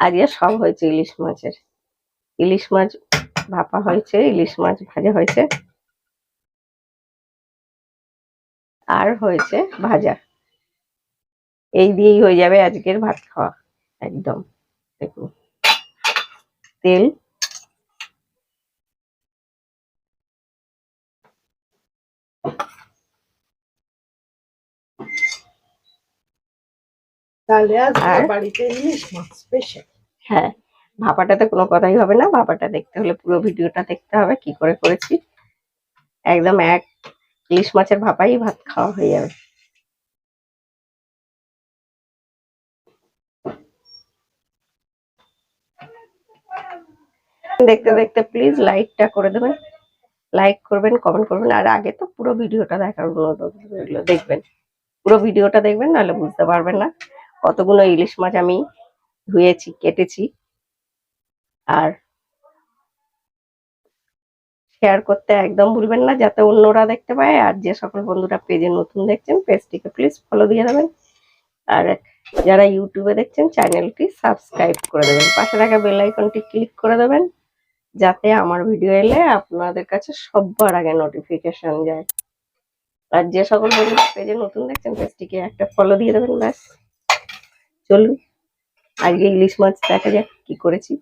আজকে সব হয়েছে ইলিশ মাছের। ইলিশ মাছ ভাপা হয়েছে, ইলিশ মাছ ভাজা হয়েছে, আর হয়েছে ভাজা। এই দিয়েই হয়ে যাবে আজকের ভাত খাওয়া একদম। দেখুন তেল, তাহলে আজকে বাড়িতে ইলিশ মাছ স্পেশাল। হ্যাঁ, ভাপাটাতে কোনো কথাই হবে না, ভাপাটা দেখতে হলে পুরো ভিডিওটা দেখতে হবে কি করে করেছি। একদম এক ইলিশ মাছের ভাপাই ভাত খাওয়া হয়ে যাবে। দেখতে দেখতে প্লিজ লাইকটা করে দেবেন, লাইক করবেন, কমেন্ট করবেন। আর আগে তো পুরো ভিডিওটা দেখার অনুরোধ রইল, দেখবেন পুরো ভিডিওটা দেখবেন, নাহলে বুঝতে পারবেন না কতগুলো ইলিশ মাছ আমি ধুয়েছি, কেটেছি। আর শেয়ার করতে একদম ভুলবেন না, যাতে অন্যরা দেখতে পায়। আর যে সকল বন্ধুরা পেজে নতুন দেখছেন, পেজটিকে প্লিজ ফলো দিয়ে দেবেন। আর যারা ইউটিউবে দেখছেন, চ্যানেলটি সাবস্ক্রাইব করে দেবেন, পাশে থাকা বেল আইকনটি ক্লিক করে দেবেন, যাতে আমার ভিডিও এলে আপনাদের কাছে সবার আগে নোটিফিকেশন যায়। আর যে সকল বন্ধুরা পেজে নতুন দেখছেন, পেজটিকে একটা ফলো দিয়ে দেবেন। ব্যাস, চলুন আজকে ইলিশ মাছ দেখা যাক কি করেছি।